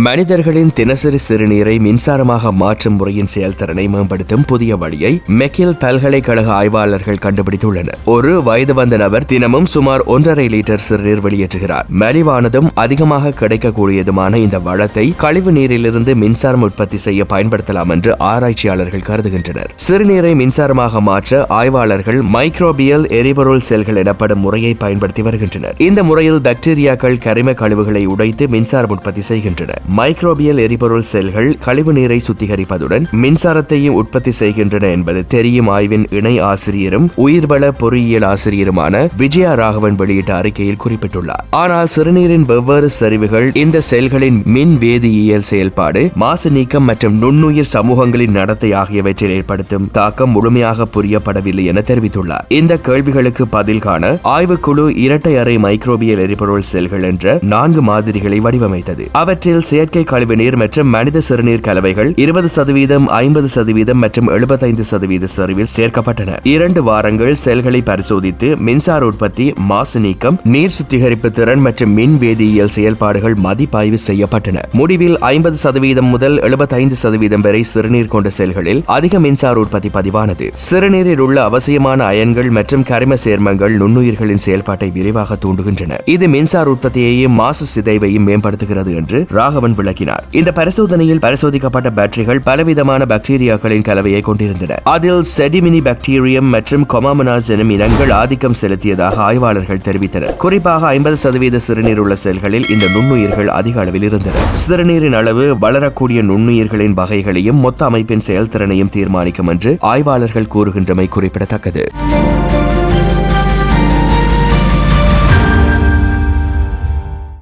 மனிதர்களின் தினசரி சிறுநீரை மின்சாரமாக மாற்றும் முறையின் செயல்திறனை மேம்படுத்தும் புதிய வழியை மெக்கில் பல்கலைக்கழக ஆய்வாளர்கள் கண்டுபிடித்துள்ளனர். ஒரு வயது வந்த நபர் தினமும் சுமார் 1.5 லிட்டர் சிறுநீர் வெளியேற்றுகிறார். மலிவானதும் அதிகமாக கிடைக்கக்கூடியதுமான இந்த வளத்தை கழிவு நீரிலிருந்து மின்சாரம் உற்பத்தி செய்ய பயன்படுத்தலாம் என்று ஆராய்ச்சியாளர்கள் கருதுகின்றனர். சிறுநீரை மின்சாரமாக மாற்ற ஆய்வாளர்கள் மைக்ரோபியல் எரிபொருள் செல்கள் எனப்படும் முறையை பயன்படுத்தி வருகின்றனர். இந்த முறையில் பாக்டீரியாக்கள் கரிம கழிவுகளை உடைத்து மின்சாரம் உற்பத்தி செய்கின்றன. மைக்ரோபியல் எரிபொருள் செல்கள் கழிவு நீரை சுத்திகரிப்பதுடன் மின்சாரத்தையும் உற்பத்தி செய்கின்றன என்பது தெரியும் ஆய்வின் இணை ஆசிரியரும் உயிர்வள பொறியியல் ஆசிரியருமான விஜயா ராகவன் வெளியிட்ட அறிக்கையில் குறிப்பிட்டுள்ளார். ஆனால் சிறுநீரின் வெவ்வேறு சரிவுகள் இந்த செல்களின் மின் வேதியியல் செயல்பாடு, மாசு நீக்கம் மற்றும் நுண்ணுயிர் சமூகங்களின் நடத்தை ஆகியவற்றில் ஏற்படுத்தும் தாக்கம் முழுமையாக புரியப்படவில்லை என தெரிவித்துள்ளார். இந்த கேள்விகளுக்கு பதில் காண ஆய்வுக்குழு இரட்டை அறை மைக்ரோபியல் எரிபொருள் செல்கள் என்ற 4 மாதிரிகளை வடிவமைத்தது. அவற்றில் செயற்கை கழிவுநீர் மற்றும் மனித சிறுநீர் கலவைகள் 20%, 50% மற்றும் 75% சரிவில் சேர்க்கப்பட்டன. 2 வாரங்கள் செல்களை பரிசோதித்து மின்சார உற்பத்தி, மாசு நீக்கம், நீர் சுத்திகரிப்பு திறன் மற்றும் மின் வேதியியல் செயல்பாடுகள் மதிப்பாய்வு செய்யப்பட்டன. முடிவில் 50% முதல் 75% வரை சிறுநீர் கொண்ட செல்களில் அதிக மின்சார உற்பத்தி பதிவானது. சிறுநீரில் உள்ள அவசியமான அயன்கள் மற்றும் கரிம சேர்மங்கள் நுண்ணுயிர்களின் செயல்பாட்டை விரைவாக தூண்டுகின்றன. இது மின்சார உற்பத்தியையும் மாசு சிதைவையும் மேம்படுத்துகிறது என்று ராகவன் விளக்கினார். இந்த பரிசோதனையில் பரிசோதிக்கப்பட்ட பேட்டரிகள் பலவிதமான பாக்டீரியாக்களின் கலவையை கொண்டிருந்தன. அதில் செடிமினி பாக்டீரியம் மற்றும் கொமாமோனாஸ் எனும் இனங்கள் ஆதிக்கம் செலுத்தியதாக ஆய்வாளர்கள் தெரிவித்தனர். குறிப்பாக 50% சிறுநீர் உள்ள செல்களில் இந்த நுண்ணுயிர்கள் அதிக அளவில் இருந்தன. சிறுநீரின் அளவு வளரக்கூடிய நுண்ணுயிர்களின் வகைகளையும் மொத்த அமைப்பின் செயல்திறனையும் தீர்மானிக்கும் என்று ஆய்வாளர்கள் கூறுகின்றமை குறிப்பிடத்தக்கது.